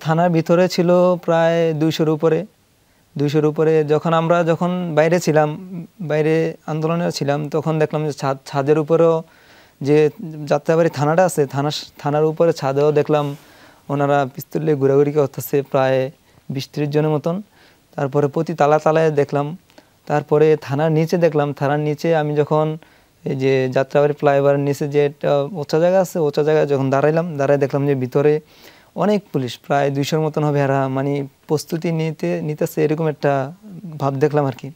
থানার ভিতরে ছিল প্রায় 200-র উপরে। 200-র উপরে আমরা যখন বাইরে ছিলাম, বাইরে আন্দোলনে ছিলাম, তখন দেখলাম যে ছাদের উপরেও যে যাত্রাবাড়ি থানাটা আছে, থানার উপরে ছাদেও দেখলাম ওনারা পিস্তল নিয়ে ঘোরাঘুরি করতেছে প্রায় 20-30 জনের মতন। তারপরে প্রতি তালায় দেখলাম। তারপরে থানার নিচে দেখলাম, থানার নিচে আমি যখন এই যে যাত্রাবাড়ি ফ্লাইওভারের নিচে যে একটা উঁচা জায়গা আছে, উঁচা জায়গায় যখন দাঁড়ায় দেখলাম যে ভিতরে অনেক পুলিশ, প্রায় 200-র মতন হবে। এরা মানে প্রস্তুতি নিতেছে এরকম একটা ভাব দেখলাম আর কি।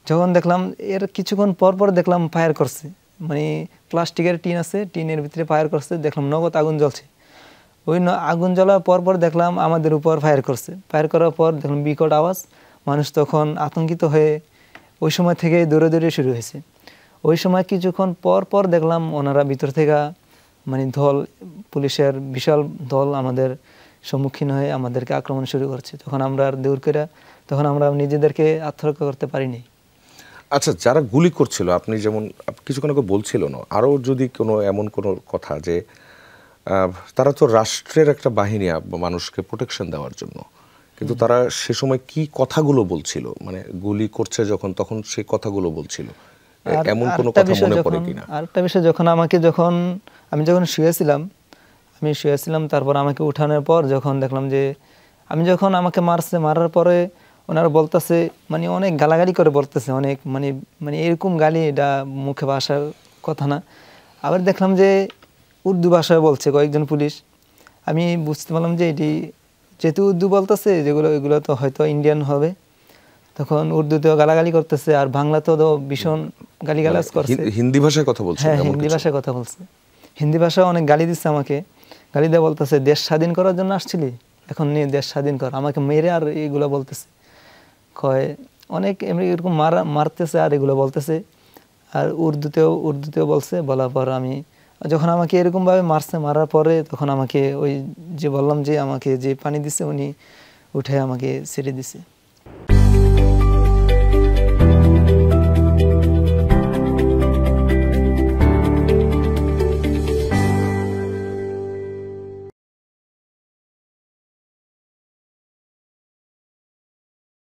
যখন দেখলাম এর কিছুক্ষণ পর দেখলাম ফায়ার করছে, মানে প্লাস্টিকের টিন আছে, টিনের ভিতরে ফায়ার করছে, দেখলাম নগদ আগুন জ্বলছে। ওই আগুন জ্বলার পর দেখলাম আমাদের উপর ফায়ার করছে। ফায়ার করার পর দেখলাম বিকট আওয়াজ, মানুষ তখন আতঙ্কিত হয়ে ওই সময় থেকে দৌড়াদৌড়ি শুরু হয়েছে। ওই সময় কিছুক্ষণ পর দেখলাম ওনারা ভিতর থেকে মানে পুলিশের বিশাল দল আমাদের সম্মুখীন হয়ে আমাদেরকে আক্রমণ শুরু করছে। তখন আমরা আর দৌড় করে, তখন আমরা নিজেদেরকে আত্মরক্ষা করতে পারিনি। আচ্ছা, যারা গুলি করছিল, আপনি যেমন কিছুক্ষণ আগে বলছিল না, আরও যদি কোনো এমন কোনো কথা যে তারা তো রাষ্ট্রের একটা বাহিনী মানুষকে প্রোটেকশন দেওয়ার জন্য, কিন্তু তারা সে সময় কি কথাগুলো বলছিল, মানে গুলি করছে যখন তখন সেই কথাগুলো বলছিল, এমন কোনো কথা মনে পড়ে কিনা? আরেকটা বিষয়, আমি যখন শুয়েছিলাম, তারপর আমাকে উঠানোর পর যখন দেখলাম যে আমাকে মারার পরে ওনারা বলতেছে, মানে অনেক গালাগালি করে বলতেছে, অনেক মানে এরকম গালি এটা মুখে ভাষার কথা না। আবার দেখলাম যে উর্দু ভাষায় বলছে কয়েকজন পুলিশ। আমি বুঝতে পারলাম যে এটি যেহেতু উর্দু বলতেছে, এগুলো তো হয়তো ইন্ডিয়ান হবে। তখন উর্দুতেও গালাগালি করতেছে, আর বাংলাতেও ভীষণ গালিগালাজ করছে। হিন্দি ভাষায় কথা বলছে? হ্যাঁ, হিন্দি ভাষায় কথা বলছে। হিন্দি ভাষায় অনেক গালি দিচ্ছে আমাকে। গালি দিয়ে বলতেছে, দেশ স্বাধীন করার জন্য আসছিলি, এখন নিয়ে দেশ স্বাধীন কর। আমাকে মেরে আর এগুলো বলতেছে, অনেক এমনি এরকম মারতেছে আর এগুলো বলতেছে। আর উর্দুতেও বলছে। বলার পর যখন আমাকে এরকম ভাবে মারার পরে তখন আমাকে ওই যে বললাম যে আমাকে যে পানি দিছে উনি উঠে আমাকে ছেড়ে দিছে।